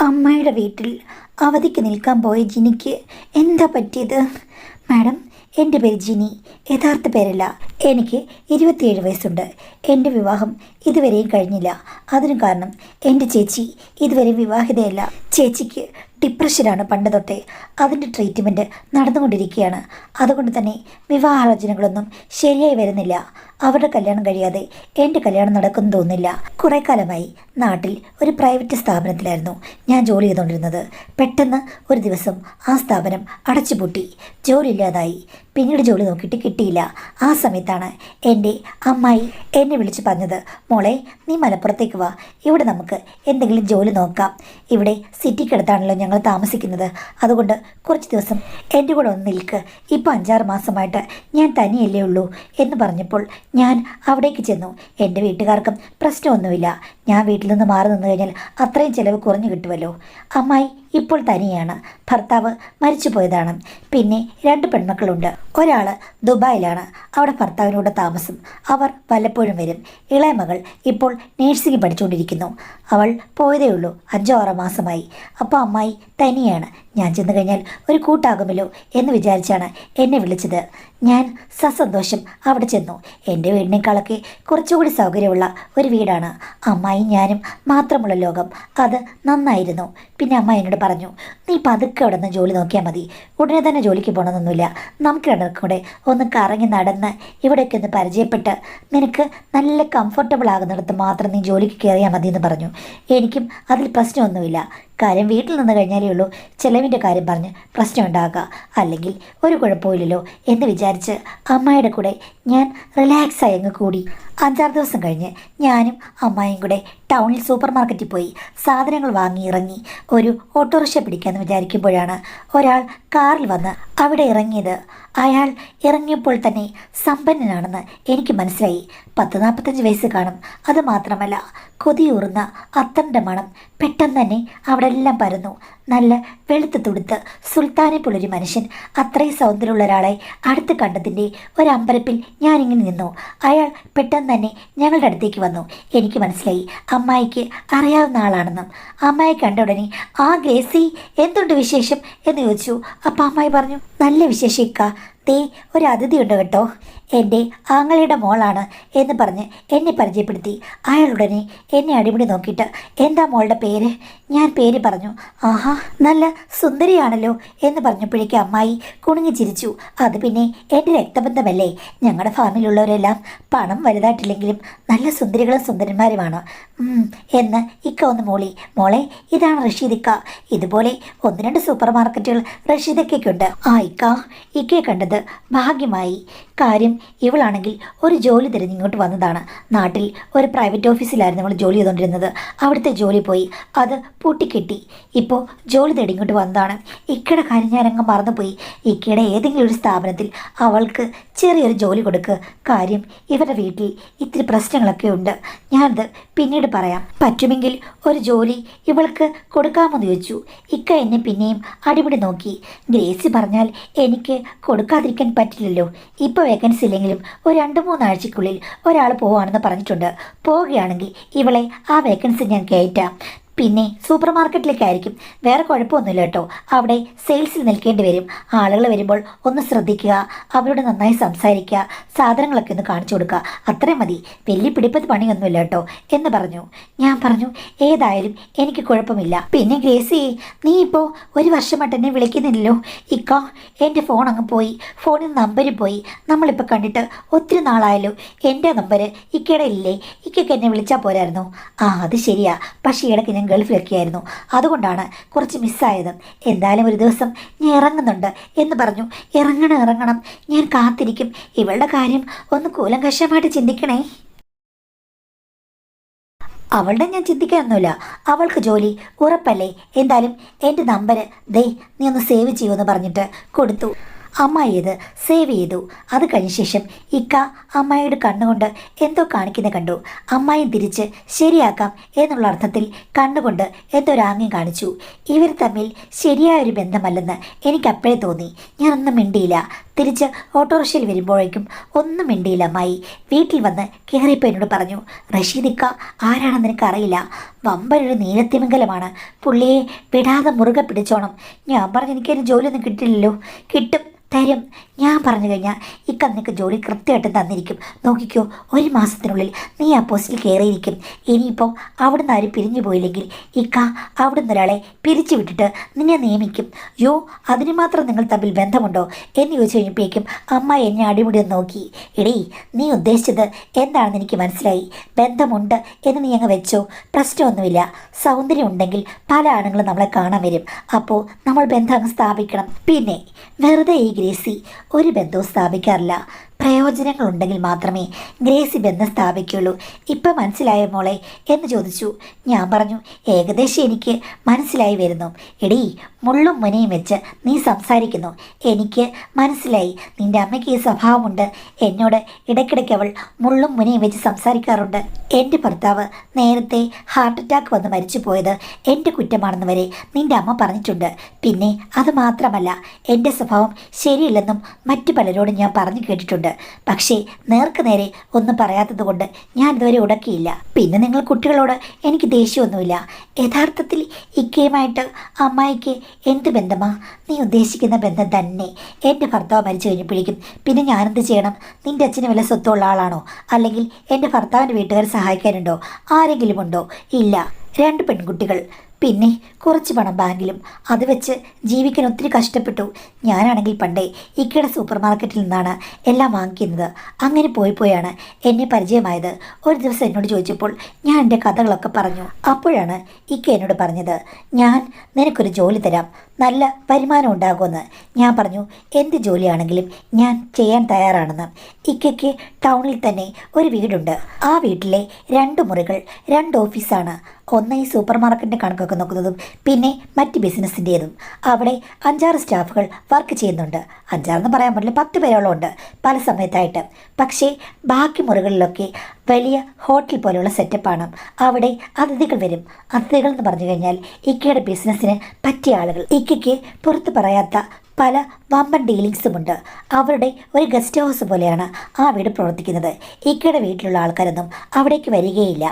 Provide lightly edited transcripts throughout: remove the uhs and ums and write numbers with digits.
അമ്മയുടെ വീട്ടിൽ അവധിക്ക് നിൽക്കാൻ പോയ ജിനിക്ക് എന്താ പറ്റിയത്? മാഡം, എൻ്റെ പേര് ജിനി. യഥാർത്ഥ പേരല്ല. എനിക്ക് 27 വയസ്സുണ്ട്. എൻ്റെ വിവാഹം ഇതുവരെയും കഴിഞ്ഞില്ല. അതിനു കാരണം എൻ്റെ ചേച്ചി ഇതുവരെ വിവാഹിതയല്ല. ചേച്ചിക്ക് ഡിപ്രഷനാണ് പണ്ട് തൊട്ടേ. അതിൻ്റെ ട്രീറ്റ്മെൻറ്റ് നടന്നുകൊണ്ടിരിക്കുകയാണ്. അതുകൊണ്ട് തന്നെ വിവാഹാലോചനകളൊന്നും ശരിയായി വരുന്നില്ല. അവരുടെ കല്യാണം കഴിയാതെ എൻ്റെ കല്യാണം നടക്കുമെന്ന് തോന്നുന്നില്ല. കുറേ കാലമായി നാട്ടിൽ ഒരു പ്രൈവറ്റ് സ്ഥാപനത്തിലായിരുന്നു ഞാൻ ജോലി ചെയ്തുകൊണ്ടിരുന്നത്. പെട്ടെന്ന് ഒരു ദിവസം ആ സ്ഥാപനം അടച്ചുപൂട്ടി. ജോലിയില്ലാതായി. പിന്നീട് ജോലി നോക്കിയിട്ട് കിട്ടിയില്ല. ആ സമയത്താണ് എൻ്റെ അമ്മായി എന്നെ വിളിച്ച് പറഞ്ഞത്, മോളെ, നീ മലപ്പുറത്തേക്ക് വാ, ഇവിടെ നമുക്ക് എന്തെങ്കിലും ജോലി നോക്കാം. ഇവിടെ സിറ്റിക്കടുത്താണല്ലോ ഞങ്ങൾ താമസിക്കുന്നത്. അതുകൊണ്ട് കുറച്ച് ദിവസം എൻ്റെ കൂടെ ഒന്ന് നിൽക്ക്. ഇപ്പോൾ 5-6 മാസമായിട്ട് ഞാൻ തനിയല്ലേ ഉള്ളൂ എന്ന് പറഞ്ഞപ്പോൾ ഞാൻ അവിടേക്ക് ചെന്നു. എൻ്റെ വീട്ടുകാർക്കും പ്രശ്നമൊന്നുമില്ല. ഞാൻ വീട്ടിൽ നിന്ന് മാറി നിന്ന് കഴിഞ്ഞാൽ അത്രയും ചിലവ് കുറഞ്ഞു കിട്ടുമല്ലോ. അമ്മായി ഇപ്പോൾ തനിയാണ്. ഭർത്താവ് മരിച്ചു പോയതാണ്. പിന്നെ 2 പെൺമക്കളുണ്ട്. ഒരാൾ ദുബായിലാണ്. അവിടെ ഭർത്താവിനോട് താമസം. അവർ വല്ലപ്പോഴും വരും. ഇളയ മകൾ ഇപ്പോൾ നേഴ്സിംഗ് പഠിച്ചുകൊണ്ടിരിക്കുന്നു. അവൾ പോയതേ ഉള്ളൂ. 5-6 മാസമായി. അപ്പോൾ അമ്മായി തനിയാണ്. ഞാൻ ചെന്ന് കഴിഞ്ഞാൽ ഒരു കൂട്ടാകുമല്ലോ എന്ന് വിചാരിച്ചാണ് എന്നെ വിളിച്ചത്. ഞാൻ സസന്തോഷം അവിടെ ചെന്നു. എൻ്റെ വീടിനേക്കാളൊക്കെ കുറച്ചുകൂടി സൗകര്യമുള്ള ഒരു വീടാണ്. അമ്മായും ഞാനും മാത്രമുള്ള ലോകം. അത് നന്നായിരുന്നു. പിന്നെ അമ്മ എന്നോട് പറഞ്ഞു, നീ പതുക്കെ അവിടെ നിന്ന് ജോലി നോക്കിയാൽ മതി. ഉടനെ തന്നെ ജോലിക്ക് പോകണമെന്നൊന്നുമില്ല. നമുക്ക് രണ്ടും കൂടെ ഒന്ന് കറങ്ങി നടന്ന് ഇവിടേക്ക് ഒന്ന് പരിചയപ്പെട്ട് നിനക്ക് നല്ല കംഫർട്ടബിൾ ആകുന്നിടത്ത് മാത്രം നീ ജോലിക്ക് കയറിയാൽ മതി എന്ന് പറഞ്ഞു. എനിക്കും അതിൽ പ്രശ്നമൊന്നുമില്ല. കാര്യം വീട്ടിൽ നിന്ന് കഴിഞ്ഞാലേ ഉള്ളൂ ചിലവിൻ്റെ കാര്യം പറഞ്ഞ് പ്രശ്നം ഉണ്ടാകുക. അല്ലെങ്കിൽ ഒരു കുഴപ്പമില്ലല്ലോ എന്ന് വിചാരിച്ച് അമ്മായിയുടെ കൂടെ ഞാൻ റിലാക്സായി അങ്ങ് കൂടി. 5-6 ദിവസം കഴിഞ്ഞ് ഞാനും അമ്മായും കൂടെ ടൗണിൽ സൂപ്പർ മാർക്കറ്റിൽ പോയി സാധനങ്ങൾ വാങ്ങി ഇറങ്ങി ഒരു ഓട്ടോറിക്ഷ പിടിക്കാമെന്ന് വിചാരിക്കുമ്പോഴാണ് ഒരാൾ കാറിൽ വന്ന് അവിടെ ഇറങ്ങിയത്. അയാൾ ഇറങ്ങിയപ്പോൾ തന്നെ സമ്പന്നനാണെന്ന് എനിക്ക് മനസ്സിലായി. 40-45 വയസ്സ് കാണും. അതുമാത്രമല്ല, കൊതിയൂറുന്ന അത്തറിൻ്റെ മണം പെട്ടെന്ന് തന്നെ അവിടെ എല്ലാം പരന്നു. നല്ല വെളുത്ത് തുടുത്ത് സുൽത്താനെ പോലൊരു മനുഷ്യൻ. അത്രയും സൗന്ദര്യമുള്ള ഒരാളെ അടുത്ത് കണ്ടതിൻ്റെ ഒരമ്പരപ്പിൽ ഞാനിങ്ങനെ നിന്നു. അയാൾ പെട്ടെന്ന് തന്നെ ഞങ്ങളുടെ അടുത്തേക്ക് വന്നു. എനിക്ക് മനസ്സിലായി അമ്മായിക്ക് അറിയാവുന്ന ആളാണെന്നും. അമ്മായി കണ്ട ഉടനെ, ആ ഗ്രേസി, എന്തുണ്ട് വിശേഷം എന്ന് ചോദിച്ചു. അപ്പം അമ്മായി പറഞ്ഞു, നല്ല വിശേഷം ഇക്ക. ദേ ഒരു അതിഥിയുണ്ട് കേട്ടോ, എൻ്റെ ആങ്ങളയുടെ മോളാണ് എന്ന് പറഞ്ഞ് എന്നെ പരിചയപ്പെടുത്തി. അയാളുടനെ എന്നെ അടിമുടി നോക്കിയിട്ട്, എന്താ മോളുടെ പേര്? ഞാൻ പേര് പറഞ്ഞു. ആഹാ, നല്ല സുന്ദരിയാണല്ലോ എന്ന് പറഞ്ഞപ്പോഴേക്കും അമ്മായി കുണുങ്ങി ചിരിച്ചു. അത് പിന്നെ എൻ്റെ രക്തബന്ധമല്ലേ. ഞങ്ങളുടെ ഫാമിലുള്ളവരെല്ലാം പണം വലുതായിട്ടില്ലെങ്കിലും നല്ല സുന്ദരികളും സുന്ദരന്മാരുമാണ് എന്ന് ഇക്ക ഒന്ന് മൂളി. മോളെ, ഇതാണ് റഷീദിക്ക. ഇതുപോലെ 1-2 സൂപ്പർ മാർക്കറ്റുകൾ റഷീദയ്ക്കുണ്ട്. ആ ഇക്കയെ കണ്ടത് ഭാഗ്യമായി. കാര്യം ഇവളാണെങ്കിൽ ഒരു ജോലി തിരഞ്ഞ് ഇങ്ങോട്ട് വന്നതാണ്. നാട്ടിൽ ഒരു പ്രൈവറ്റ് ഓഫീസിലായിരുന്നു നമ്മൾ ജോലി ചെയ്തുകൊണ്ടിരുന്നത്. അവിടുത്തെ ജോലി പോയി, അത് പൂട്ടിക്കെട്ടി. ഇപ്പോൾ ജോലി തേടി ഇങ്ങോട്ട് വന്നതാണ്. ഇക്കയുടെ കാര്യം ഞാനങ്ങ് മറന്നുപോയി. ഇക്കയുടെ ഏതെങ്കിലും ഒരു സ്ഥാപനത്തിൽ അവൾക്ക് ചെറിയൊരു ജോലി കൊടുക്കുക. കാര്യം ഇവരുടെ വീട്ടിൽ ഇത്തിരി പ്രശ്നങ്ങളൊക്കെ ഉണ്ട്. ഞാനത് പിന്നീട് പറയാം. പറ്റുമെങ്കിൽ ഒരു ജോലി ഇവൾക്ക് കൊടുക്കാമെന്ന് ചോദിച്ചു. ഇക്ക എന്നെ പിന്നെയും അടിപിടി നോക്കി. ഗ്രേസി പറഞ്ഞാൽ എനിക്ക് കൊടുക്കാതിരിക്കാൻ പറ്റില്ലല്ലോ. ഇപ്പോൾ വേക്കൻസി ഇല്ലെങ്കിലും ഒരു 2-3 ആഴ്ചയ്ക്കുള്ളിൽ ഒരാൾ പോവുകയാണെന്ന് പറഞ്ഞിട്ടുണ്ട്. പോവുകയാണെങ്കിൽ ഇവളെ ആ വേക്കൻസി ഞാൻ കയറ്റാം. പിന്നെ സൂപ്പർ മാർക്കറ്റിലേക്കായിരിക്കും. വേറെ കുഴപ്പമൊന്നുമില്ല കേട്ടോ. അവിടെ സെയിൽസിൽ നിൽക്കേണ്ടി വരും. ആളുകൾ വരുമ്പോൾ ഒന്ന് ശ്രദ്ധിക്കുക, അവരോട് നന്നായി സംസാരിക്കുക, സാധനങ്ങളൊക്കെ ഒന്ന് കാണിച്ചു കൊടുക്കുക, അത്രയും മതി. വലിയ പിടിപ്പത് പണിയൊന്നുമില്ല കേട്ടോ എന്ന് പറഞ്ഞു. ഞാൻ പറഞ്ഞു, ഏതായാലും എനിക്ക് കുഴപ്പമില്ല. പിന്നെ ഗ്രേസി, നീ ഇപ്പോൾ 1 വർഷമായിട്ട് എന്നെ വിളിക്കുന്നില്ലല്ലോ. ഇക്ക, എൻ്റെ ഫോൺ അങ്ങ് പോയി. ഫോണിൽ നമ്പർ പോയി. നമ്മളിപ്പോൾ കണ്ടിട്ട് ഒത്തിരി നാളായല്ലോ. എൻ്റെ നമ്പർ ഇക്കയുടെ ഇല്ലേ? ഇക്കയ്ക്ക് എന്നെ വിളിച്ചാൽ പോരായിരുന്നു. ആ, അത് ശരിയാ. പക്ഷേ ഇടയ്ക്ക് ഞാൻ ഗൾഫിലൊക്കെ ആയിരുന്നു. അതുകൊണ്ടാണ് കുറച്ച് മിസ്സായത്. എന്തായാലും ഒരു ദിവസം ഞാൻ ഇറങ്ങുന്നുണ്ട് എന്ന് പറഞ്ഞു. ഇറങ്ങണം, ഞാൻ കാത്തിരിക്കും. ഇവളുടെ കാര്യം ഒന്ന് കൂലങ്കഷമായിട്ട് ചിന്തിക്കണേ. അവളുടെ ഞാൻ ചിന്തിക്കാനൊന്നുമില്ല. അവൾക്ക് ജോലി ഉറപ്പല്ലേ. എന്തായാലും എൻ്റെ നമ്പർ ദേ നീ ഒന്ന് സേവ് ചെയ്യുമെന്ന് പറഞ്ഞിട്ട് കൊടുത്തു. അമ്മായി ഇത് സേവ് ചെയ്തു. അത് കഴിഞ്ഞ ശേഷം ഇക്ക അമ്മായിയുടെ കണ്ണുകൊണ്ട് എന്തോ കാണിക്കുന്ന കണ്ടു. അമ്മായും തിരിച്ച് ശരിയാക്കാം എന്നുള്ള അർത്ഥത്തിൽ കണ്ണുകൊണ്ട് എന്തോ ഒരാംഗ്യം കാണിച്ചു. ഇവർ തമ്മിൽ ശരിയായൊരു ബന്ധമല്ലെന്ന് എനിക്കപ്പോഴേ തോന്നി. ഞാനൊന്നും മിണ്ടിയില്ല. തിരിച്ച് ഓട്ടോറിക്ഷയിൽ വരുമ്പോഴേക്കും ഒന്നും മിണ്ടിയില്ല അമ്മായി. വീട്ടിൽ വന്ന് കയറിയപ്പോൾ എന്നോട് പറഞ്ഞു, റഷീദിക്ക ആരാണെന്ന് എനിക്കറിയില്ല, വമ്പനൊരു നീലത്തിമംഗലമാണ്, പുള്ളിയെ വിടാതെ മുറുകെ പിടിച്ചോണം. ഞാൻ പറഞ്ഞു എനിക്കൊരു ജോലിയൊന്നും കിട്ടില്ലല്ലോ. കിട്ടും, തരും. ഞാൻ പറഞ്ഞു കഴിഞ്ഞാൽ ഇക്ക നിനക്ക് ജോലി കൃത്യമായിട്ട് തന്നിരിക്കും. നോക്കിക്കോ, 1 മാസത്തിനുള്ളിൽ നീ ആ പോസ്റ്റിൽ കയറിയിരിക്കും. ഇനിയിപ്പോൾ അവിടുന്ന് ആരും പിരിഞ്ഞു പോയില്ലെങ്കിൽ ഇക്ക അവിടുന്ന് ഒരാളെ പിരിച്ചു വിട്ടിട്ട് നിന്നെ നിയമിക്കും. യോ, അതിന് മാത്രം നിങ്ങൾ തമ്മിൽ ബന്ധമുണ്ടോ എന്ന് ചോദിച്ചു കഴിഞ്ഞപ്പോഴേക്കും അമ്മ എന്നെ അടിമുടി നോക്കി. എടീ, നീ ഉദ്ദേശിച്ചത് എന്താണെന്ന് എനിക്ക് മനസ്സിലായി. ബന്ധമുണ്ട് എന്ന് നീ അങ്ങ് വെച്ചോ, പ്രശ്നമൊന്നുമില്ല. സൗന്ദര്യം ഉണ്ടെങ്കിൽ പല ആണുങ്ങളും നമ്മളെ കാണാൻ വരും. അപ്പോൾ നമ്മൾ ബന്ധം അങ്ങ് സ്ഥാപിക്കണം. പിന്നെ വെറുതെ ഈ ഗ്രേസി ഒരു ബന്ധവും സ്ഥാപിക്കാറില്ല. പ്രയോജനങ്ങളുണ്ടെങ്കിൽ മാത്രമേ ഗ്രേസി ബന്ധം സ്ഥാപിക്കുള്ളൂ. ഇപ്പം മനസ്സിലായോ മോളെ എന്ന് ചോദിച്ചു. ഞാൻ പറഞ്ഞു, ഏകദേശം എനിക്ക് മനസ്സിലായി വരുന്നു. എടീ, മുള്ളും മുനയും വെച്ച് നീ സംസാരിക്കുന്നു. എനിക്ക് മനസ്സിലായി നിൻ്റെ അമ്മയ്ക്ക് ഈ സ്വഭാവമുണ്ട്. എന്നോട് ഇടയ്ക്കിടയ്ക്ക് അവൾ മുള്ളും മുനയും വെച്ച് സംസാരിക്കാറുണ്ട്. എൻ്റെ ഭർത്താവ് നേരത്തെ ഹാർട്ട് അറ്റാക്ക് വന്ന് മരിച്ചു പോയത് എൻ്റെ കുറ്റമാണെന്ന് വരെ നിൻ്റെ അമ്മ പറഞ്ഞിട്ടുണ്ട്. പിന്നെ അത് മാത്രമല്ല, എൻ്റെ സ്വഭാവം ശരിയില്ലെന്നും മറ്റു പലരോടും ഞാൻ പറഞ്ഞു കേട്ടിട്ടുണ്ട്. പക്ഷേ നേർക്ക് നേരെ ഒന്നും പറയാത്തത് കൊണ്ട് ഞാൻ ഇതുവരെ ഉടക്കിയില്ല. പിന്നെ നിങ്ങൾ കുട്ടികളോട് എനിക്ക് ദേഷ്യമൊന്നുമില്ല. യഥാർത്ഥത്തിൽ ഇക്കയുമായിട്ട് അമ്മായിക്ക് എന്ത് ബന്ധമാ? നീ ഉദ്ദേശിക്കുന്ന ബന്ധം തന്നെ. എൻ്റെ ഭർത്താവ് മരിച്ചു കഴിഞ്ഞപ്പോഴേക്കും പിന്നെ ഞാനെന്ത് ചെയ്യണം? നിൻ്റെ അച്ഛന് വല്ല സ്വത്തുള്ള ആളാണോ? അല്ലെങ്കിൽ എൻ്റെ ഭർത്താവിൻ്റെ വീട്ടുകാർ സഹായിക്കാനുണ്ടോ? ആരെങ്കിലും ഉണ്ടോ? ഇല്ല. 2 പെൺകുട്ടികൾ, പിന്നെ കുറച്ച് പണം ബാങ്കിലും. അത് വെച്ച് ജീവിക്കാൻ ഒത്തിരി കഷ്ടപ്പെട്ടു. ഞാനാണെങ്കിൽ പണ്ടേ ഇക്കയുടെ സൂപ്പർ മാർക്കറ്റിൽ നിന്നാണ് എല്ലാം വാങ്ങിക്കുന്നത്. അങ്ങനെ പോയാണ് എന്നെ പരിചയമായത്. ഒരു ദിവസം എന്നോട് ചോദിച്ചപ്പോൾ ഞാൻ എൻ്റെ കഥകളൊക്കെ പറഞ്ഞു. അപ്പോഴാണ് ഇക്ക എന്നോട് പറഞ്ഞത്, ഞാൻ നിനക്കൊരു ജോലി തരാം, നല്ല വരുമാനം ഉണ്ടാകുമെന്ന്. ഞാൻ പറഞ്ഞു, എന്ത് ജോലിയാണെങ്കിലും ഞാൻ ചെയ്യാൻ തയ്യാറാണെന്ന്. ഇക്കയ്ക്ക് ടൗണിൽ തന്നെ ഒരു വീടുണ്ട്. ആ വീട്ടിലെ 2 മുറികൾ 2 ഓഫീസാണ്. ഒന്ന് ഈ സൂപ്പർ മാർക്കറ്റിൻ്റെ കണക്കൊക്കെ നോക്കുന്നതും പിന്നെ മറ്റ് ബിസിനസ്സിൻ്റേതും. അവിടെ 5-6 സ്റ്റാഫുകൾ വർക്ക് ചെയ്യുന്നുണ്ട്. 5-6 പറയാൻ പറ്റില്ല, 10 പേരോളം ഉണ്ട് പല സമയത്തായിട്ട്. പക്ഷേ ബാക്കി മുറികളിലൊക്കെ വലിയ ഹോട്ടൽ പോലെയുള്ള സെറ്റപ്പാണ്. അവിടെ അതിഥികൾ വരും. അതിഥികൾ എന്ന് പറഞ്ഞു കഴിഞ്ഞാൽ ഇക്കയുടെ ബിസിനസ്സിന് പറ്റിയ ആളുകൾ. ഇക്കയ്ക്ക് പുറത്ത് പറയാത്ത പല വമ്പൻ ഡീലിങ്സുമുണ്ട്. അവരുടെ ഒരു ഗസ്റ്റ് ഹൗസ് പോലെയാണ് ആ വീട് പ്രവർത്തിക്കുന്നത്. ഇക്കയുടെ വീട്ടിലുള്ള ആൾക്കാരൊന്നും അവിടേക്ക് വരികയില്ല.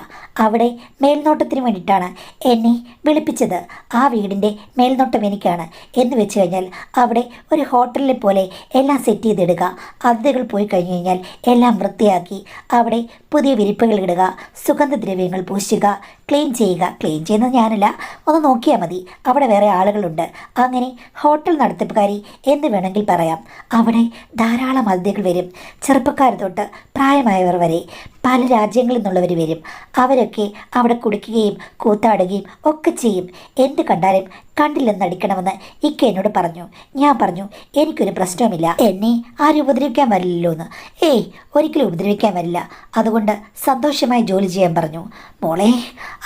അവിടെ മേൽനോട്ടത്തിന് വേണ്ടിയിട്ടാണ് എന്നെ വിളിപ്പിച്ചത്. ആ വീടിൻ്റെ മേൽനോട്ടം എനിക്കാണ്. എന്ന് വെച്ച് കഴിഞ്ഞാൽ അവിടെ ഒരു ഹോട്ടലിനെ പോലെ എല്ലാം സെറ്റ് ചെയ്തിടുക. അതിഥികൾ പോയി കഴിഞ്ഞ് കഴിഞ്ഞാൽ എല്ലാം വൃത്തിയാക്കി അവിടെ പുതിയ വിരിപ്പുകൾ ഇടുക, സുഗന്ധദ്രവ്യങ്ങൾ പൂശുക, ക്ലീൻ ചെയ്യുക. ക്ലീൻ ചെയ്യുന്നത് ഞാനല്ല, ഒന്ന് നോക്കിയാൽ മതി. അവിടെ വേറെ ആളുകളുണ്ട്. അങ്ങനെ ഹോട്ടൽ നടത്തിപ്പുകാരി എന്ന് വേണമെങ്കിൽ പറയാം. അവിടെ ധാരാളം അതിഥികൾ വരും. ചെറുപ്പക്കാർ തൊട്ട് പ്രായമായവർ വരെ പല രാജ്യങ്ങളിൽ നിന്നുള്ളവർ വരും. അവരൊക്കെ അവിടെ കുടിക്കുകയും കൂത്താടുകയും ഒക്കെ ചെയ്യും. എന്ത് കണ്ടാലും കണ്ടില്ലെന്നടിക്കണമെന്ന് ഇക്ക എന്നോട് പറഞ്ഞു. ഞാൻ പറഞ്ഞു, എനിക്കൊരു പ്രശ്നവുമില്ല, എന്നെ ആരും ഉപദ്രവിക്കാൻ വരില്ലല്ലോ എന്ന്. ഏയ്, ഒരിക്കലും ഉപദ്രവിക്കാൻ വരില്ല. അതുകൊണ്ട് സന്തോഷമായി ജോലി ചെയ്യാൻ പറഞ്ഞു. മോളെ,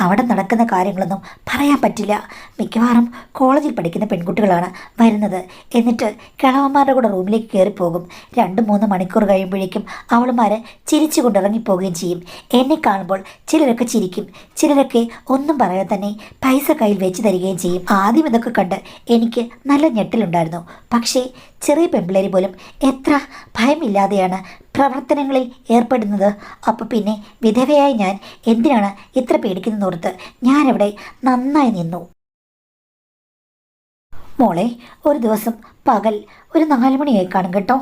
അവിടെ നടക്കുന്ന കാര്യങ്ങളൊന്നും പറയാൻ പറ്റില്ല. മിക്കവാറും കോളേജിൽ പഠിക്കുന്ന പെൺകുട്ടികളാണ് വരുന്നത്. എന്നിട്ട് കിളവന്മാരുടെ കൂടെ റൂമിലേക്ക് കയറിപ്പോകും. 2-3 മണിക്കൂർ കഴിയുമ്പോഴേക്കും അവളുമാർ ചിരിച്ചു കൊണ്ടിറങ്ങിപ്പോകുകയും ചെയ്യും. എന്നെ കാണുമ്പോൾ ചിലരൊക്കെ ചിരിക്കും, ചിലരൊക്കെ ഒന്നും പറയാതെ തന്നെ പൈസ കയ്യിൽ വെച്ച് തരികയും ചെയ്യും. ആദ്യം ഇതൊക്കെ കണ്ട് എനിക്ക് നല്ല ഞെട്ടലുണ്ടായിരുന്നു. പക്ഷേ ചെറിയ പെൺപിള്ളേർ പോലും എത്ര ഭയമില്ലാതെയാണ് പ്രവർത്തനങ്ങളിൽ ഏർപ്പെടുന്നത്. അപ്പോൾ പിന്നെ വിധവയായി ഞാൻ എന്തിനാണ് ഇത്ര പേടിക്കുന്നതോർത്ത് ഞാനവിടെ നന്നായി നിന്നു. മോളെ, ഒരു ദിവസം പകൽ ഒരു 4 മണിയായി കാണും കേട്ടോ.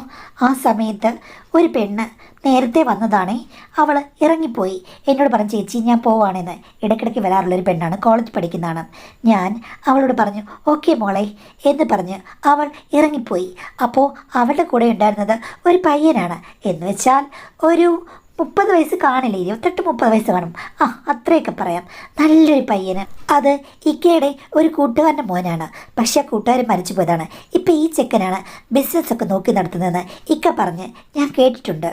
ആ സമയത്ത് ഒരു പെണ്ണ് നേരത്തെ വന്നതാണേ. അവൾ ഇറങ്ങിപ്പോയി. എന്നോട് പറഞ്ഞു, ചേച്ചി ഞാൻ പോവാണെന്ന്. ഇടയ്ക്കിടയ്ക്ക് വരാറുള്ളൊരു പെണ്ണാണ്, കോളേജ് പഠിക്കുന്നതാണ്. ഞാൻ അവളോട് പറഞ്ഞു, ഓക്കെ മോളെ എന്ന് പറഞ്ഞ് അവൾ ഇറങ്ങിപ്പോയി. അപ്പോൾ അവളുടെ കൂടെ ഉണ്ടായിരുന്നത് ഒരു പയ്യനാണ്. എന്ന് വെച്ചാൽ ഒരു 30 വയസ്സ് കാണില്ല, 28-30 വയസ്സ് കാണും. അത്രയൊക്കെ പറയാം. നല്ലൊരു പയ്യന്. അത് ഇക്കയുടെ ഒരു കൂട്ടുകാരൻ്റെ മോനാണ്. പക്ഷെ ആ കൂട്ടുകാരൻ മരിച്ചു പോയതാണ്. ഇപ്പം ഈ ചെക്കനാണ് ബിസിനസ്സൊക്കെ നോക്കി നടത്തുന്നതെന്ന് ഇക്ക പറഞ്ഞ് ഞാൻ കേട്ടിട്ടുണ്ട്.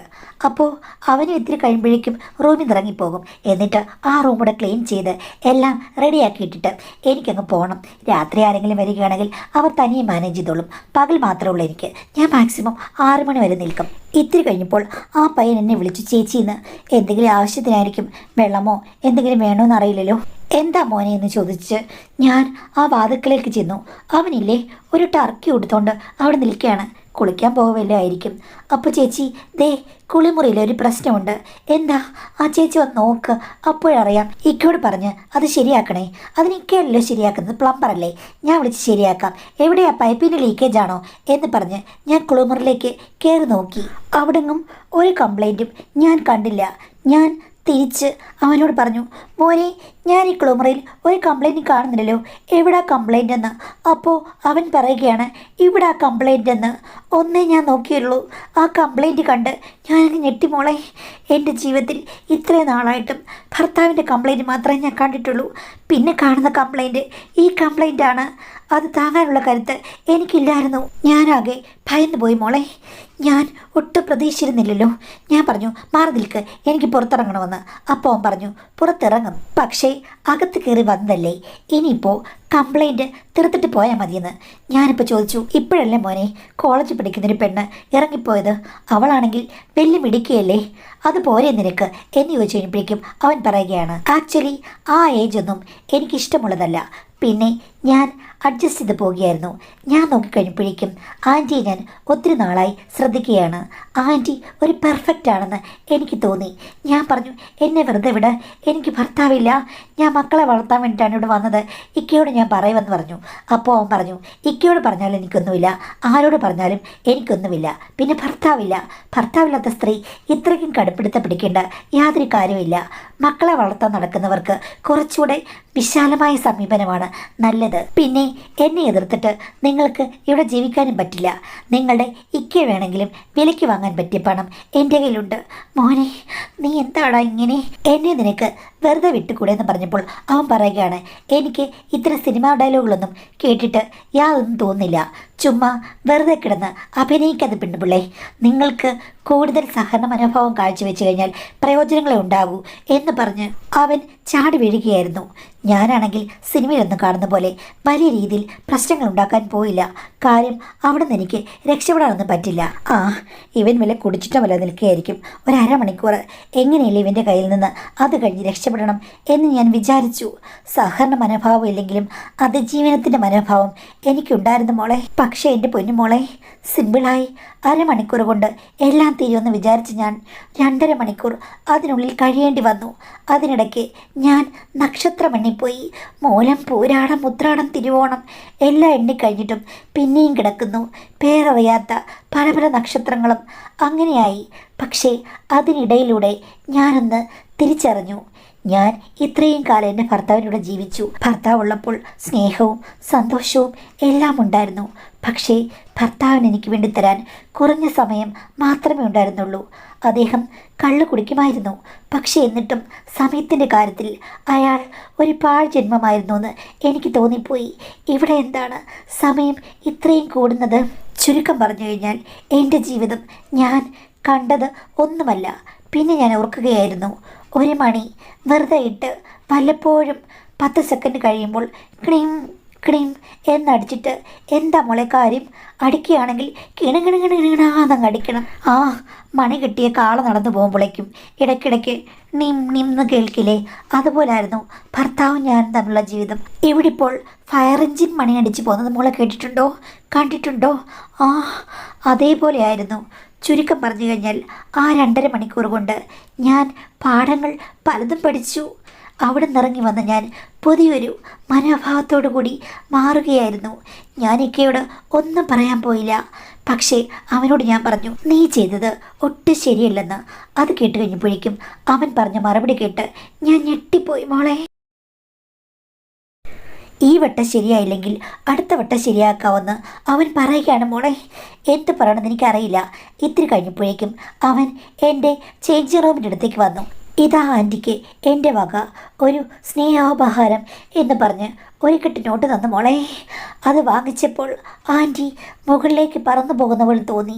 അപ്പോൾ അവനും ഇത്തിരി കഴിയുമ്പോഴേക്കും റൂമിൽ നിന്ന് ഇറങ്ങിപ്പോകും. എന്നിട്ട് ആ റൂം കൂടെ ക്ലീൻ ചെയ്ത് എല്ലാം റെഡിയാക്കിയിട്ടിട്ട് എനിക്കങ്ങ് പോകണം. രാത്രി ആരെങ്കിലും വരികയാണെങ്കിൽ അവർ തനിയെ മാനേജ് ചെയ്തോളും. പകൽ മാത്രമേ ഉള്ളൂ എനിക്ക്. ഞാൻ മാക്സിമം 6 മണി വരെ നിൽക്കും. ഇത്തിരി കഴിഞ്ഞപ്പോൾ ആ പയ്യൻ എന്നെ വിളിച്ചു, ചേച്ചിന്ന്. എന്തെങ്കിലും ആവശ്യത്തിനായിരിക്കും. വെള്ളമോ എന്തെങ്കിലും വേണമെന്ന് അറിയില്ലല്ലോ. എന്താ മോനെ എന്ന് ചോദിച്ച് ഞാൻ ആ വാതിൽക്കലേക്ക് ചെന്നു. അവനില്ലേ ഒരു ടർക്കി കൊടുത്തോണ്ട് അവിടെ നിൽക്കുകയാണ്. കുളിക്കാൻ പോവല്ലോ ആയിരിക്കും. അപ്പോൾ ചേച്ചി ദേ കുളിമുറിയിൽ ഒരു പ്രശ്നമുണ്ട്. എന്താ? ആ ചേച്ചി വന്ന് നോക്ക്, അപ്പോഴറിയാം. ഇക്കയോട് പറഞ്ഞ് അത് ശരിയാക്കണേ. അതിന് ഇക്കയല്ലോ ശരിയാക്കുന്നത്, പ്ലംബറല്ലേ, ഞാൻ വിളിച്ച് ശരിയാക്കാം. എവിടെയാ, പൈപ്പിൻ്റെ ലീക്കേജ് ആണോ എന്ന് പറഞ്ഞ് ഞാൻ കുളിമുറിയിലേക്ക് കയറി നോക്കി. അവിടെങ്ങും ഒരു കംപ്ലൈൻറ്റും ഞാൻ കണ്ടില്ല. ഞാൻ തിരിച്ച് അവനോട് പറഞ്ഞു, മോനെ ഞാൻ ഈ കുളിമുറിയിൽ ഒരു കംപ്ലൈൻറ്റും കാണുന്നില്ലല്ലോ, എവിടാ കംപ്ലൈൻ്റ് എന്ന്. അപ്പോൾ അവൻ പറയുകയാണ് ഇവിടെ ആ കംപ്ലൈൻ്റ് എന്ന്. ഒന്നേ ഞാൻ നോക്കിയുള്ളൂ, ആ കംപ്ലൈൻറ്റ് കണ്ട് ഞാനങ്ങ് ഞെട്ടിമോളെ. എൻ്റെ ജീവിതത്തിൽ ഇത്രയും നാളായിട്ടും ഭർത്താവിൻ്റെ കംപ്ലൈൻറ്റ് മാത്രമേ ഞാൻ കണ്ടിട്ടുള്ളൂ. പിന്നെ കാണുന്ന കംപ്ലൈൻറ്റ് ഈ കംപ്ലൈൻ്റാണ്. അത് താങ്ങാനുള്ള കരുത്ത് എനിക്കില്ലായിരുന്നു. ഞാനാകെ ഭയന്നു പോയി മോളെ. ഞാൻ ഒട്ടും പ്രതീക്ഷിച്ചിരുന്നില്ലല്ലോ. ഞാൻ പറഞ്ഞു മാറി നിൽക്ക്, എനിക്ക് പുറത്തിറങ്ങണമെന്ന്. അപ്പോൾ അവൻ പറഞ്ഞു പുറത്തിറങ്ങും, പക്ഷേ അകത്ത് കയറി വന്നതല്ലേ, ഇനിയിപ്പോൾ കംപ്ലൈൻറ്റ് തീർത്തിട്ട് പോയാൽ മതിയെന്ന്. ഞാനിപ്പോൾ ചോദിച്ചു, ഇപ്പോഴല്ലേ മോനെ കോളേജിൽ പഠിക്കുന്നൊരു പെണ്ണ് ഇറങ്ങിപ്പോയത്? അവളാണെങ്കിൽ വലിയ മിടുക്കിയല്ലേ, അത് പോരെ നിനക്ക് എന്ന് ചോദിച്ചു കഴിഞ്ഞപ്പോഴേക്കും അവൻ പറയുകയാണ്, ആക്ച്വലി ആ ഏജൊന്നും എനിക്കിഷ്ടമുള്ളതല്ല. പിന്നെ ഞാൻ അഡ്ജസ്റ്റ് ചെയ്ത് പോവുകയായിരുന്നു. ഞാൻ നോക്കിക്കഴിഞ്ഞപ്പോഴേക്കും ആൻറ്റിയെ ഞാൻ ഒത്തിരി നാളായി ശ്രദ്ധിക്കുകയാണ്. ആൻറ്റി ഒരു പെർഫെക്റ്റ് ആണെന്ന് എനിക്ക് തോന്നി. ഞാൻ പറഞ്ഞു എന്നെ വെറുതെ വിട്, എനിക്ക് ഭർത്താവില്ല, ഞാൻ മക്കളെ വളർത്താൻ വേണ്ടിയിട്ടാണ് ഇവിടെ വന്നത്, ഇക്കയോട് ഞാൻ പറയുമെന്ന് പറഞ്ഞു. അപ്പോൾ അവൻ പറഞ്ഞു ഇക്കയോട് പറഞ്ഞാലും എനിക്കൊന്നുമില്ല, ആരോട് പറഞ്ഞാലും എനിക്കൊന്നുമില്ല, പിന്നെ ഭർത്താവില്ലാത്ത സ്ത്രീ ഇത്രയ്ക്കും കടുപ്പിടുത്ത പിടിക്കേണ്ട യാതൊരു കാര്യമില്ല. മക്കളെ വളർത്താൻ നടക്കുന്നവർക്ക് കുറച്ചുകൂടെ വിശാലമായ സമീപനമാണ് നല്ലത്. പിന്നെ എന്നെ എതിർത്തിട്ട് നിങ്ങൾക്ക് ഇവിടെ ജീവിക്കാനും പറ്റില്ല. നിങ്ങളുടെ ഇക്ക വേണമെങ്കിലും വിലയ്ക്ക് വാങ്ങാൻ പറ്റിയ പണം എൻ്റെ കയ്യിലുണ്ട്. മോനെ നീ എന്താടാ ഇങ്ങനെ, എന്നെ നിനക്ക് വെറുതെ വിട്ടുകൂടെ എന്ന് പറഞ്ഞപ്പോൾ അവൻ പറയുകയാണ്, എനിക്ക് ഇത്തരം സിനിമാ ഡയലോഗുകളൊന്നും കേട്ടിട്ട് യാതൊന്നും തോന്നില്ല. ചുമ്മാ വെറുതെ കിടന്ന് അഭിനയിക്കാതെ പെണ്ണുപിള്ളേ, നിങ്ങൾക്ക് കൂടുതൽ സഹകരണ മനോഭാവം കാഴ്ചവെച്ച് കഴിഞ്ഞാൽ പ്രയോജനങ്ങളെ ഉണ്ടാകൂ എന്ന് പറഞ്ഞ് അവൻ ചാടി വീഴുകയായിരുന്നു. ഞാനാണെങ്കിൽ സിനിമയിലൊന്നും കാണുന്ന പോലെ വലിയ രീതിയിൽ പ്രശ്നങ്ങൾ ഉണ്ടാക്കാൻ പോയില്ല. കാര്യം അവിടെ നിന്ന് എനിക്ക് രക്ഷപ്പെടാനൊന്നും പറ്റില്ല. ഇവൻ വില കുടിച്ചിട്ടോ വല്ല നിൽക്കുകയായിരിക്കും. ഒരു അരമണിക്കൂർ എങ്ങനെയല്ലേ ഇവൻ്റെ കയ്യിൽ നിന്ന് അത് കഴിഞ്ഞ് രക്ഷപ്പെടണം എന്ന് ഞാൻ വിചാരിച്ചു. സഹകരണ മനോഭാവം ഇല്ലെങ്കിലും അതിജീവനത്തിൻ്റെ മനോഭാവം എനിക്കുണ്ടായിരുന്നു മോളെ. പക്ഷേ എൻ്റെ പൊന്നുമോളെ, സിമ്പിളായി അരമണിക്കൂർ കൊണ്ട് എല്ലാം തീരുമെന്ന് വിചാരിച്ച് ഞാൻ 2.5 മണിക്കൂർ അതിനുള്ളിൽ കഴിയേണ്ടി വന്നു. അതിനിടയ്ക്ക് ഞാൻ നക്ഷത്രം എണ്ണിപ്പോയി. മൂലം, പൂരാടം, ഉത്രാടം, തിരുവോണം എല്ലാം എണ്ണിക്കഴിഞ്ഞിട്ടും പിന്നെയും കിടക്കുന്നു പേരറിയാത്ത പല പല നക്ഷത്രങ്ങളും. അങ്ങനെയായി. പക്ഷേ അതിനിടയിലൂടെ ഞാനൊന്ന് തിരിച്ചറിഞ്ഞു, ഞാൻ ഇത്രയും കാലം എൻ്റെ ഭർത്താവിനൂടെ ജീവിച്ചു. ഭർത്താവുള്ളപ്പോൾ സ്നേഹവും സന്തോഷവും എല്ലാം ഉണ്ടായിരുന്നു. പക്ഷേ ഭർത്താവിന് എനിക്ക് വേണ്ടി തരാൻ കുറഞ്ഞ സമയം മാത്രമേ ഉണ്ടായിരുന്നുള്ളൂ. അദ്ദേഹം കള്ളു കുടിക്കുമായിരുന്നു. പക്ഷേ എന്നിട്ടും സമയത്തിൻ്റെ കാര്യത്തിൽ അയാൾ ഒരു പാഴ് ജന്മമായിരുന്നു എന്ന് എനിക്ക് തോന്നിപ്പോയി. ഇവിടെ എന്താണ് സമയം ഇത്രയും കൂടുന്നത്? ചുരുക്കം പറഞ്ഞു കഴിഞ്ഞാൽ എൻ്റെ ജീവിതം ഞാൻ കണ്ടത് ഒന്നുമല്ല. പിന്നെ ഞാൻ ഓർക്കുകയായിരുന്നു, 1 മണി വെറുതെ ഇട്ട് വല്ലപ്പോഴും 10 സെക്കൻഡ് കഴിയുമ്പോൾ ക്ലീം ക്ലീം എന്നടിച്ചിട്ട് എന്താ മോളെ കാര്യം? അടിക്കുകയാണെങ്കിൽ കിണകിണകിണകിണാന്നങ്ങ് അടിക്കണം. മണി കിട്ടിയ കാള നടന്നു പോകുമ്പോഴേക്കും ഇടയ്ക്കിടയ്ക്ക് നിം നിന്ന് കേൾക്കില്ലേ? അതുപോലായിരുന്നു ഭർത്താവും ഞാനും തമ്മിലുള്ള ജീവിതം. ഇവിടെ ഇപ്പോൾ ഫയർ എഞ്ചിൻ മണി അടിച്ച് പോകുന്നത് മോളെ കേട്ടിട്ടുണ്ടോ, കണ്ടിട്ടുണ്ടോ? അതേപോലെയായിരുന്നു. ചുരുക്കം പറഞ്ഞു കഴിഞ്ഞാൽ ആ 2.5 മണിക്കൂർ കൊണ്ട് ഞാൻ പാഠങ്ങൾ പലതും പഠിച്ചു. അവിടെ നിന്നിറങ്ങി വന്ന് ഞാൻ പുതിയൊരു മനോഭാവത്തോടു കൂടി മാറുകയായിരുന്നു. ഞാൻ ഇക്കയോട് ഒന്നും പറയാൻ പോയില്ല. പക്ഷേ അവനോട് ഞാൻ പറഞ്ഞു നീ ചെയ്തത് ഒട്ടും ശരിയല്ലെന്ന്. അത് കേട്ട് കഴിഞ്ഞപ്പോഴേക്കും അവൻ പറഞ്ഞ മറുപടി കേട്ട് ഞാൻ ഞെട്ടിപ്പോയി മോളെ. ഈ വട്ടം ശരിയായില്ലെങ്കിൽ അടുത്ത വട്ടം ശരിയാക്കാമെന്ന് അവൻ പറയുകയാണ് മോളെ. എന്ത് പറയണമെന്ന് എനിക്കറിയില്ല. ഇത്തിരി കഴിഞ്ഞപ്പോഴേക്കും അവൻ എൻ്റെ ചേഞ്ചിങ് റൂമിൻ്റെ അടുത്തേക്ക് വന്നു. ഇതാ ആൻറ്റിക്ക് എൻ്റെ വക ഒരു സ്നേഹോപഹാരം എന്ന് പറഞ്ഞ് ഒരു കെട്ട് നോട്ട് തന്നു മോളെ. അത് വാങ്ങിച്ചപ്പോൾ ആൻറ്റി മുകളിലേക്ക് പറന്നു പോകുന്നവൾ തോന്നി.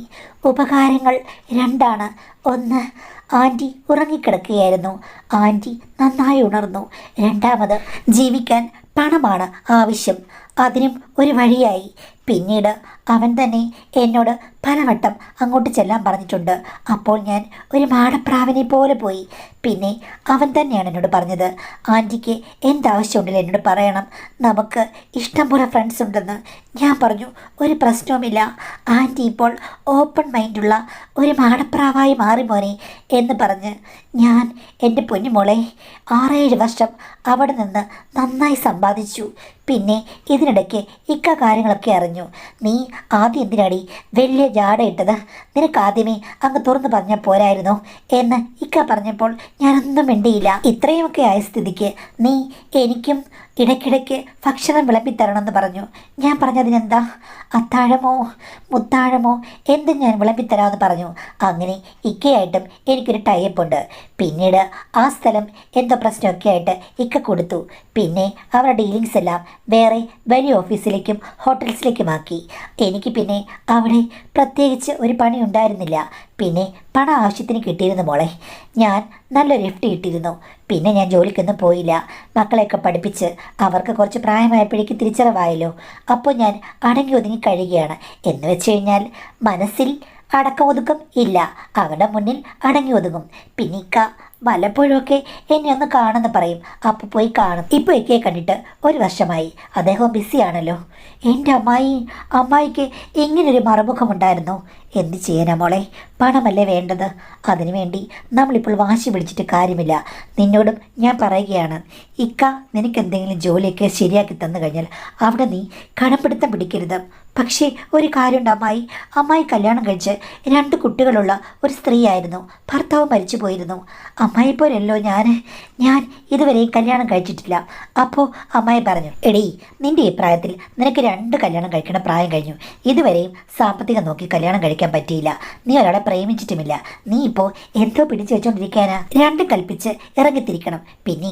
ഉപകാരങ്ങൾ 2ആണ്. ഒന്ന്, ആൻറ്റി ഉറങ്ങിക്കിടക്കുകയായിരുന്നു. ആൻറ്റി നന്നായി ഉണർന്നു. രണ്ടാമത്, ജീവിക്കാൻ പണമാണ് ആവശ്യം. അതിനും ഒരു വഴിയായി. പിന്നീട് അവൻ തന്നെ എന്നോട് പലവട്ടം അങ്ങോട്ട് ചെല്ലാൻ പറഞ്ഞിട്ടുണ്ട്. അപ്പോൾ ഞാൻ ഒരു മാടപ്രാവിനെ പോലെ പോയി. പിന്നെ അവൻ തന്നെയാണ് എന്നോട് പറഞ്ഞത്, ആൻറ്റിക്ക് എന്താവശ്യമുണ്ടെങ്കിലും എന്നോട് പറയണം, നമുക്ക് ഇഷ്ടം പോലെ ഫ്രണ്ട്സ് ഉണ്ടെന്ന്. ഞാൻ പറഞ്ഞു, ഒരു പ്രശ്നവുമില്ല, ആൻറ്റി ഇപ്പോൾ ഓപ്പൺ മൈൻഡുള്ള ഒരു മാടപ്രാവായി മാറി മോനെ എന്ന് പറഞ്ഞ് ഞാൻ എൻ്റെ പൊന്നുമോളെ 6-7 വർഷം അവിടെ നിന്ന് നന്നായി സമ്പാദിച്ചു. പിന്നെ ഇതിനിടയ്ക്ക് കാര്യങ്ങളൊക്കെ അറിഞ്ഞു. നീ ആദ്യം എന്തിനാടി വലിയ ജാട ഇട്ടത്? നിനക്ക് ആദ്യമേ അങ്ങ് തുറന്നു പറഞ്ഞാൽ പോരായിരുന്നോ എന്ന് പറഞ്ഞപ്പോൾ ഞാനൊന്നും മിണ്ടിയില്ല. ഇത്രയുമൊക്കെ ആയ സ്ഥിതിക്ക് നീ എനിക്കും ഇടയ്ക്കിടയ്ക്ക് ഭക്ഷണം വിളമ്പിത്തരണമെന്ന് പറഞ്ഞു. ഞാൻ പറഞ്ഞതിനെന്താ? അത്താഴമോ മുത്താഴമോ എന്തും ഞാൻ വിളമ്പിത്തരാമെന്ന് പറഞ്ഞു. അങ്ങനെ ഇക്കയായിട്ടും എനിക്കൊരു ടൈപ്പുണ്ട്. പിന്നീട് ആ സ്ഥലം എന്തോ പ്രശ്നമൊക്കെ ആയിട്ട് കൊടുത്തു. പിന്നെ അവരുടെ ഡീലിങ്സ് എല്ലാം വേറെ വലിയ ഓഫീസിലേക്കും ഹോട്ടൽസിലേക്കുമാക്കി. എനിക്ക് പിന്നെ അവിടെ പ്രത്യേകിച്ച് ഒരു പണി ഉണ്ടായിരുന്നില്ല. പിന്നെ പണം ആവശ്യത്തിന് കിട്ടിയിരുന്നു മോളെ. ഞാൻ നല്ലൊരു എഫ്ടി കിട്ടിയിരുന്നു. പിന്നെ ഞാൻ ജോലിക്കൊന്നും പോയില്ല. മക്കളെയൊക്കെ പഠിപ്പിച്ച് അവർക്ക് കുറച്ച് പ്രായമായപ്പോഴേക്ക് തിരിച്ചറിവായല്ലോ. അപ്പോൾ ഞാൻ അടങ്ങി ഒതുങ്ങി കഴിയുകയാണ്. എന്ന് വെച്ച് കഴിഞ്ഞാൽ മനസ്സിൽ അടക്കമൊതുക്കം ഇല്ല, അവരുടെ മുന്നിൽ അടങ്ങി ഒതുങ്ങും. പിന്നെ വല്ലപ്പോഴുമൊക്കെ എന്നെ ഒന്ന് കാണുമെന്ന് പറയും. അപ്പോൾ പോയി കാണും. ഇപ്പോൾ ഇക്കയെ കണ്ടിട്ട് 1 വർഷമായി. അദ്ദേഹം ബിസിയാണല്ലോ. എൻ്റെ അമ്മായിക്ക് ഇങ്ങനൊരു മറുമുഖമുണ്ടായിരുന്നോ? എന്ത് ചെയ്യാനാ മോളെ? പണമല്ലേ വേണ്ടത്. അതിനുവേണ്ടി നമ്മളിപ്പോൾ വാശി പിടിച്ചിട്ട് കാര്യമില്ല. നിന്നോടും ഞാൻ പറയുകയാണ്, നിനക്ക് എന്തെങ്കിലും ജോലിയൊക്കെ ശരിയാക്കി തന്നു കഴിഞ്ഞാൽ അവിടെ നീ കടപ്പിടുത്തം പിടിക്കരുത്. പക്ഷേ ഒരു കാര്യമുണ്ട്, അമ്മായി കല്യാണം കഴിച്ച് 2 കുട്ടികളുള്ള ഒരു സ്ത്രീയായിരുന്നു. ഭർത്താവ് മരിച്ചു പോയിരുന്നു. അമ്മായിപ്പോലല്ലോ ഞാൻ ഇതുവരെയും കല്യാണം കഴിച്ചിട്ടില്ല. അപ്പോൾ അമ്മായി പറഞ്ഞു, എടീ, നിൻ്റെ ഈ പ്രായത്തിൽ നിനക്ക് 2 കല്യാണം കഴിക്കണ പ്രായം കഴിഞ്ഞു. ഇതുവരെയും സാമ്പത്തികം നോക്കി കല്യാണം കഴിക്കാൻ പറ്റിയില്ല. നീ ഒരാളെ പ്രേമിച്ചിട്ടുമില്ല. നീ ഇപ്പോൾ എന്തോ പിടിച്ചു വെച്ചോണ്ടിരിക്കാനാ? 2 കൽപ്പിച്ച് ഇറങ്ങിത്തിരിക്കണം. പിന്നെ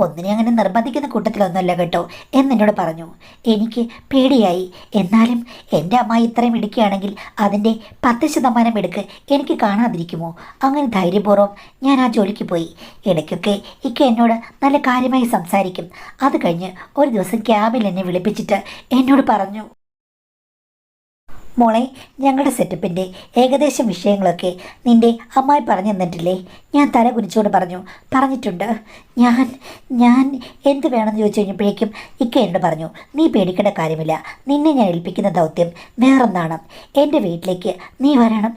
ഒന്നിനെ അങ്ങനെ നിർബന്ധിക്കുന്ന കൂട്ടത്തിലൊന്നുമല്ല കേട്ടോ എന്നെന്നോട് പറഞ്ഞു. എനിക്ക് പേടിയായി. എന്നാലും എൻ്റെ അമ്മായി ഇത്രയും ഇടുക്കുകയാണെങ്കിൽ അതിൻ്റെ 10% എടുക്ക് എനിക്ക് കാണാതിരിക്കുമോ? അങ്ങനെ ധൈര്യപൂർവ്വം ഞാൻ ആ ജോലിക്ക് പോയി. ഇടയ്ക്കൊക്കെ എന്നോട് നല്ല കാര്യമായി സംസാരിക്കും. അത് കഴിഞ്ഞ് ഒരു ദിവസം ക്യാബിൽ എന്നെ വിളിപ്പിച്ചിട്ട് എന്നോട് പറഞ്ഞു, മോളെ, ഞങ്ങളുടെ സെറ്റപ്പിൻ്റെ ഏകദേശം വിഷയങ്ങളൊക്കെ നിൻ്റെ അമ്മായി പറഞ്ഞു തന്നിട്ടില്ലേ? ഞാൻ തല കുനിച്ചുകൊണ്ട് പറഞ്ഞിട്ടുണ്ട്. ഞാൻ എന്ത് വേണമെന്ന് ചോദിച്ചു കഴിഞ്ഞപ്പോഴേക്കും എന്നോട് പറഞ്ഞു, നീ പേടിക്കേണ്ട കാര്യമില്ല, നിന്നെ ഞാൻ ഏൽപ്പിക്കുന്ന ദൗത്യം വേറൊന്നാണ്. എൻ്റെ വീട്ടിലേക്ക് നീ വരണം.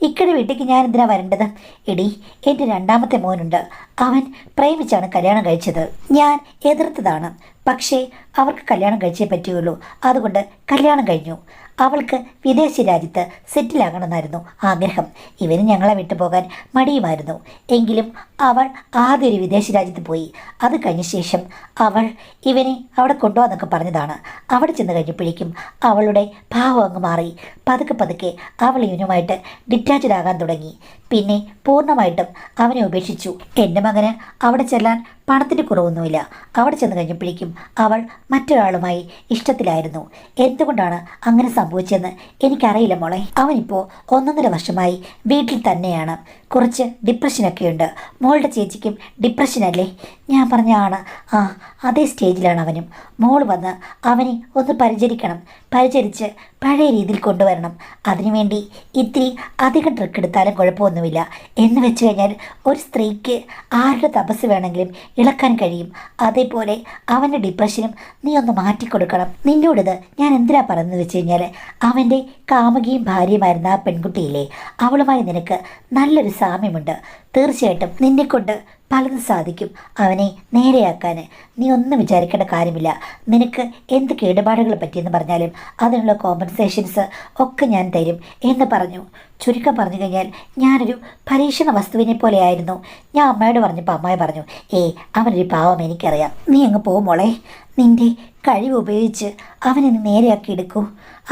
ഇക്കയുടെ വീട്ടിലേക്ക് ഞാൻ എന്തിനാണ് വരേണ്ടത്? എടി, എൻ്റെ 2ാമത്തെ മോനുണ്ട്. അവൻ പ്രേമിച്ചാണ് കല്യാണം കഴിച്ചത്. ഞാൻ എതിർത്തതാണ്. പക്ഷേ അവർക്ക് കല്യാണം കഴിച്ചേ പറ്റുകയുള്ളൂ. അതുകൊണ്ട് കല്യാണം കഴിഞ്ഞു. അവൾക്ക് വിദേശ രാജ്യത്ത് സെറ്റിലാകണമെന്നായിരുന്നു ആഗ്രഹം. ഇവന് ഞങ്ങളെ വിട്ടുപോകാൻ മടിയുമായിരുന്നു. എങ്കിലും അവൾ ആദ്യം ഒരു വിദേശ രാജ്യത്ത് പോയി. അത് കഴിഞ്ഞ ശേഷം അവൾ ഇവനെ അവിടെ കൊണ്ടുപോകാന്നൊക്കെ പറഞ്ഞതാണ്. അവിടെ ചെന്ന് കഴിഞ്ഞപ്പോഴേക്കും അവളുടെ ഭാവം അങ്ങ് മാറി. പതുക്കെ അവൾ ഇവനുമായിട്ട് ഡിറ്റാച്ച്ഡ് ആകാൻ തുടങ്ങി. പിന്നെ പൂർണ്ണമായിട്ടും അവനെ ഉപേക്ഷിച്ചു. എൻ്റെ മകന് അവിടെ ചെല്ലാൻ പണത്തിൻ്റെ കുറവൊന്നുമില്ല. അവിടെ ചെന്ന് കഴിഞ്ഞപ്പോഴേക്കും അവൾ മറ്റൊരാളുമായി ഇഷ്ടത്തിലായിരുന്നു. എന്തുകൊണ്ടാണ് അങ്ങനെ സംഭവിച്ചതെന്ന് എനിക്കറിയില്ല മോളെ. അവനിപ്പോൾ 1.5 വർഷമായി വീട്ടിൽ തന്നെയാണ്. കുറച്ച് ഡിപ്രഷനൊക്കെയുണ്ട്. മോളുടെ ചേച്ചിക്കും ഡിപ്രഷനല്ലേ? ഞാൻ പറഞ്ഞാണ്. അതേ സ്റ്റേജിലാണ് അവനും. മോൾ വന്ന് അവനെ ഒന്ന് പരിചരിച്ച് പഴയ രീതിയിൽ കൊണ്ടുവരണം. അതിനുവേണ്ടി ഇത്തിരി അധികം ട്രിക്ക് എടുത്താലും കുഴപ്പമൊന്നുമില്ല. എന്ന് വെച്ച് കഴിഞ്ഞാൽ ഒരു സ്ത്രീക്ക് ആരുടെ തപസ് വേണമെങ്കിലും ഇളക്കാൻ കഴിയും. അതേപോലെ അവൻ്റെ ഡിപ്രഷനും നീ ഒന്ന് മാറ്റിക്കൊടുക്കണം. നിന്നോടിത് ഞാൻ എന്തിനാ പറയുന്നത് വെച്ച് കഴിഞ്ഞാൽ, അവൻ്റെ കാമുകിയും ഭാര്യയുമായിരുന്ന ആ പെൺകുട്ടിയില്ലേ, അവളുമായി നിനക്ക് നല്ലൊരു സാമ്യമുണ്ട്. തീർച്ചയായിട്ടും നിന്നെക്കൊണ്ട് പലതും സാധിക്കും അവനെ നേരെയാക്കാൻ. നീ ഒന്നും വിചാരിക്കേണ്ട കാര്യമില്ല. നിനക്ക് എന്ത് കേടുപാടുകൾ പറ്റിയെന്ന് പറഞ്ഞാലും അതിനുള്ള കോമ്പൻസേഷൻസ് ഒക്കെ ഞാൻ തരും എന്ന് പറഞ്ഞു. ചുരുക്കം പറഞ്ഞു കഴിഞ്ഞാൽ ഞാനൊരു പരീക്ഷണ വസ്തുവിനെ പോലെയായിരുന്നു. ഞാൻ അമ്മയോട് പറഞ്ഞപ്പോൾ അമ്മായി പറഞ്ഞു, അവനൊരു പാവം, എനിക്കറിയാം. നീ അങ്ങ് മോളെ. നിൻ്റെ കഴിവ് ഉപയോഗിച്ച് അവനെ നേരെയാക്കി എടുക്കൂ.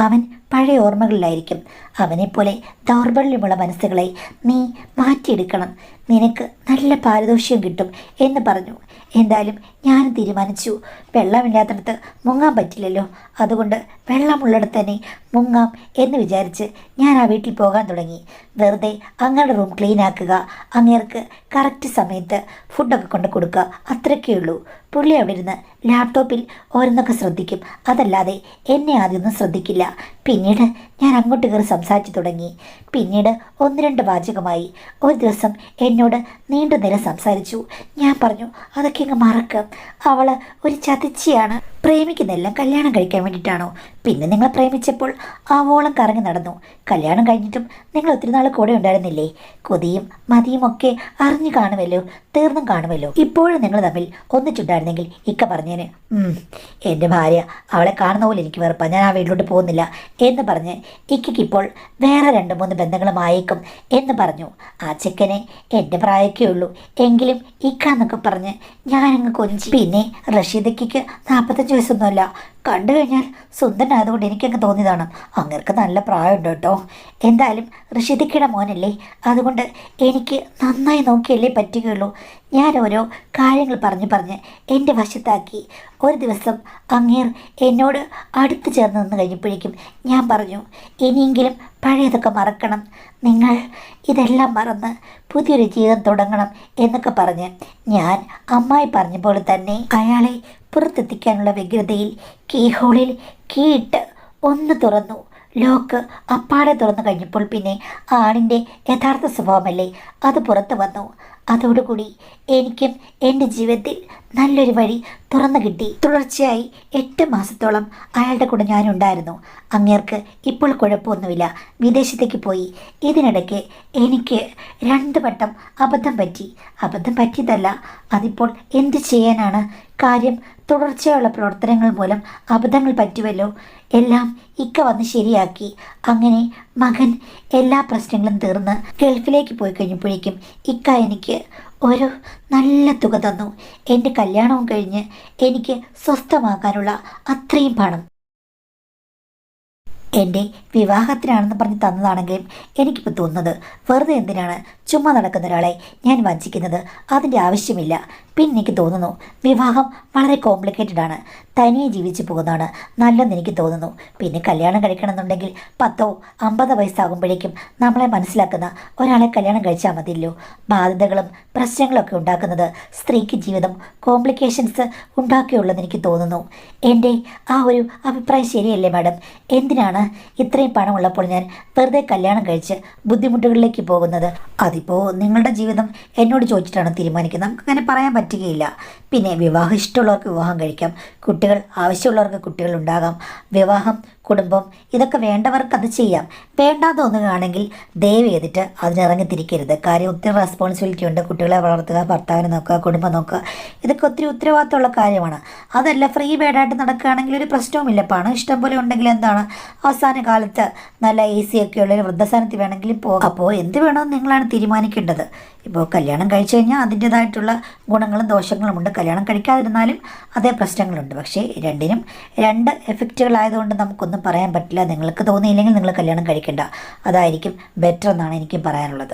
അവൻ പഴയ ഓർമ്മകളിലായിരിക്കും. അവനെപ്പോലെ ദൗർബല്യമുള്ള മനസ്സുകളെ നീ മാറ്റിയെടുക്കണം. നിനക്ക് നല്ല പാരിതോഷികം കിട്ടും എന്ന് പറഞ്ഞു. എന്തായാലും ഞാൻ തീരുമാനിച്ചു, വെള്ളമില്ലാത്തടത്ത് മുങ്ങാൻ പറ്റില്ലല്ലോ. അതുകൊണ്ട് വെള്ളമുള്ളിടത്ത് തന്നെ മുങ്ങാം എന്ന് വിചാരിച്ച് ഞാൻ ആ വീട്ടിൽ പോകാൻ തുടങ്ങി. വെറുതെ അങ്ങയുടെ റൂം ക്ലീൻ ആക്കുക, അങ്ങേർക്ക് കറക്റ്റ് സമയത്ത് ഫുഡൊക്കെ കൊണ്ട് കൊടുക്കുക, അത്രയൊക്കെ ഉള്ളൂ. പുള്ളി അവിടെ ഇരുന്ന് ലാപ്ടോപ്പിൽ ഓരോന്നൊക്കെ ശ്രദ്ധിക്കും. അതല്ലാതെ എന്നെ ആദ്യമൊന്നും ശ്രദ്ധിക്കില്ല. പിന്നീട് ഞാൻ അങ്ങോട്ട് കയറി സംസാരിച്ചു തുടങ്ങി. പിന്നീട് ഒന്ന് രണ്ട് വാചകമായി. ഒരു ദിവസം എന്നോട് നീണ്ടു നേരം സംസാരിച്ചു. ഞാൻ പറഞ്ഞു അതൊക്കെ അങ്ങ് മറക്കാം, അവള് ഒരു ചതിച്ചിയാണ്, പ്രേമിക്കുന്നെല്ലാം കല്യാണം കഴിക്കാൻ വേണ്ടിയിട്ടാണോ? പിന്നെ നിങ്ങൾ പ്രേമിച്ചപ്പോൾ ആവോളം കറങ്ങി നടന്നു. കല്യാണം കഴിഞ്ഞിട്ടും നിങ്ങൾ ഒത്തിരി നാൾ കൂടെ ഉണ്ടായിരുന്നില്ലേ? കൊതിയും മതിയും ഒക്കെ അറിഞ്ഞു കാണുമല്ലോ, തീർന്നും കാണുമല്ലോ. ഇപ്പോഴും നിങ്ങൾ തമ്മിൽ ഒന്നിച്ചുണ്ടായിരുന്നെങ്കിൽ ഇക്ക പറഞ്ഞേന് എൻ്റെ ഭാര്യ അവളെ കാണുന്ന പോലെ എനിക്ക് വെറുപ്പാ, ഞാൻ ആ വീട്ടിലോട്ട് പോകുന്നില്ല എന്ന് പറഞ്ഞ് ഇക്കയ്ക്ക് ഇപ്പോൾ വേറെ 2-3 ബന്ധങ്ങളുമായേക്കും എന്ന് പറഞ്ഞു. ആ ചെക്കനെ എൻ്റെ പ്രായമൊക്കെ ഉള്ളൂ, എങ്കിലും ഇക്ക എന്നൊക്കെ പറഞ്ഞ് ഞാനങ്ങ് കൊഞ്ചി. പിന്നെ റഷീദയ്ക്ക് 45 വയസ്സൊന്നുമല്ല, കണ്ടു കഴിഞ്ഞാൽ സുന്ദരനായതുകൊണ്ട് എനിക്കങ്ങ് തോന്നിയതാണ്. അങ്ങേർക്ക് നല്ല പ്രായമുണ്ട് കേട്ടോ. എന്തായാലും റഷീദയ്ക്കയുടെ മോനല്ലേ, അതുകൊണ്ട് എനിക്ക് നന്നായി നോക്കിയല്ലേ പറ്റുകയുള്ളൂ. ഞാൻ ഓരോ കാര്യങ്ങൾ പറഞ്ഞ് എൻ്റെ വശത്താക്കി. ഒരു ദിവസം അങ്ങേർ എന്നോട് അടുത്ത് ചേർന്ന് നിന്ന് കഴിഞ്ഞപ്പോഴേക്കും ഞാൻ പറഞ്ഞു, ഇനിയെങ്കിലും പഴയതൊക്കെ മറക്കണം, നിങ്ങൾ ഇതെല്ലാം മറന്ന് പുതിയൊരു ജീവിതം തുടങ്ങണം എന്നൊക്കെ പറഞ്ഞ് ഞാൻ അമ്മായി പറഞ്ഞ പോലെ തന്നെ അയാളെ പുറത്തെത്തിക്കാനുള്ള വ്യഗ്രതയിൽ കീഹോളിൽ കീയിട്ട് ഒന്ന് തുറന്നു. ലോക്ക് അപ്പാടെ തുറന്നു കഴിഞ്ഞപ്പോൾ പിന്നെ ആണിൻ്റെ യഥാർത്ഥ സ്വഭാവമല്ലേ അത് പുറത്തു വന്നു. അതോടുകൂടി എനിക്കും എൻ്റെ ജീവിതത്തിൽ നല്ലൊരു വഴി തുറന്നു കിട്ടി. തുടർച്ചയായി 8 മാസത്തോളം അയാളുടെ കൂടെ ഞാനുണ്ടായിരുന്നു. അങ്ങേർക്ക് ഇപ്പോൾ കുഴപ്പമൊന്നുമില്ല, വിദേശത്തേക്ക് പോയി. ഇതിനിടയ്ക്ക് എനിക്ക് 2 വട്ടം അബദ്ധം പറ്റിയതല്ല, അതിപ്പോൾ എന്ത് ചെയ്യാനാണ്? കാര്യം തുടർച്ചയായുള്ള പ്രവർത്തനങ്ങൾ മൂലം അബദ്ധങ്ങൾ പറ്റുമല്ലോ. എല്ലാം ഇക്ക വന്ന് ശരിയാക്കി. അങ്ങനെ മകൻ എല്ലാ പ്രശ്നങ്ങളും തീർന്ന് ഗൾഫിലേക്ക് പോയി കഴിഞ്ഞപ്പോഴേക്കും ഇക്ക എനിക്ക് ഒരു നല്ല തുക തന്നു. എൻ്റെ കല്യാണവും കഴിഞ്ഞ് എനിക്ക് സ്വസ്ഥമാക്കാനുള്ള അത്രയും പണം എൻ്റെ വിവാഹത്തിനാണെന്ന് പറഞ്ഞ് തന്നതാണെങ്കിലും എനിക്കിപ്പോൾ തോന്നുന്നത് വെറുതെ എന്തിനാണ് ചുമ്മാ നടക്കുന്ന ഒരാളെ ഞാൻ വഞ്ചിക്കുന്നത്? അതിൻ്റെ ആവശ്യമില്ല. പിന്നെ എനിക്ക് തോന്നുന്നു വിവാഹം വളരെ കോംപ്ലിക്കേറ്റഡ് ആണ്, തനിയെ ജീവിച്ചു പോകുന്നതാണ് നല്ലതെന്ന് എനിക്ക് തോന്നുന്നു. പിന്നെ കല്യാണം കഴിക്കണമെന്നുണ്ടെങ്കിൽ 10-50 വയസ്സാകുമ്പോഴേക്കും നമ്മളെ മനസ്സിലാക്കുന്ന ഒരാളെ കല്യാണം കഴിച്ചാൽ മതിയല്ലോ. ബാധ്യതകളും പ്രശ്നങ്ങളൊക്കെ ഉണ്ടാക്കുന്നത് സ്ത്രീക്ക് ജീവിതം കോംപ്ലിക്കേഷൻസ് ഉണ്ടാക്കിയുള്ളതെന്ന് എനിക്ക് തോന്നുന്നു. എൻ്റെ ആ ഒരു അഭിപ്രായം ശരിയല്ലേ മാഡം? എന്തിനാണ് ഇത്രയും പണമുള്ളപ്പോൾ ഞാൻ വെറുതെ കല്യാണം കഴിച്ച് ബുദ്ധിമുട്ടുകളിലേക്ക് പോകുന്നത്? അതിപ്പോൾ നിങ്ങളുടെ ജീവിതം എന്നോട് ചോദിച്ചിട്ടാണ് തീരുമാനിക്കുന്നത്, നമുക്കങ്ങനെ പറയാൻ പറ്റുകയില്ല. പിന്നെ വിവാഹം ഇഷ്ടമുള്ളവർക്ക് വിവാഹം കഴിക്കാം, കുട്ടികൾ ആവശ്യമുള്ളവർക്ക് കുട്ടികൾ ഉണ്ടാകാം. വിവാഹം, കുടുംബം ഇതൊക്കെ വേണ്ടവർക്ക് അത് ചെയ്യാം. വേണ്ടാതെ ഒന്നുകയാണെങ്കിൽ ദയവ് ചെയ്തിട്ട് അതിനിറങ്ങിത്തിരിക്കരുത്. കാര്യം ഒത്തിരി റെസ്പോൺസിബിലിറ്റി ഉണ്ട്. കുട്ടികളെ വളർത്തുക, ഭർത്താവിനെ നോക്കുക, കുടുംബം നോക്കുക, ഇതൊക്കെ ഒത്തിരി ഉത്തരവാദിത്തമുള്ള കാര്യമാണ്. അതല്ല ഫ്രീ ബേഡായിട്ട് നടക്കുകയാണെങ്കിൽ ഒരു പ്രശ്നവുമില്ല. പണം ഇഷ്ടം പോലെ ഉണ്ടെങ്കിൽ എന്താണ്, അവസാന കാലത്ത് നല്ല AC ഒക്കെ ഉള്ള ഒരു വൃദ്ധസ്ഥാനത്ത് വേണമെങ്കിലും പോകാം. അപ്പോൾ എന്ത് വേണമെന്ന് നിങ്ങളാണ് തീരുമാനിക്കേണ്ടത്. ഇപ്പോൾ കല്യാണം കഴിച്ചു കഴിഞ്ഞാൽ അതിൻ്റേതായിട്ടുള്ള ഗുണങ്ങളും ദോഷങ്ങളും ഉണ്ട്. കല്യാണം കഴിക്കാതിരുന്നാലും അതേ പ്രശ്നങ്ങളുണ്ട്. പക്ഷേ രണ്ടിനും 2 എഫക്റ്റുകളായതുകൊണ്ട് നമുക്കൊന്നും പറയാൻ പറ്റില്ല. നിങ്ങൾക്ക് തോന്നിയില്ലെങ്കിൽ നിങ്ങൾ കല്യാണം കഴിക്കേണ്ട, അതായിരിക്കും ബെറ്റർ എന്നാണ് എനിക്കും പറയാനുള്ളത്.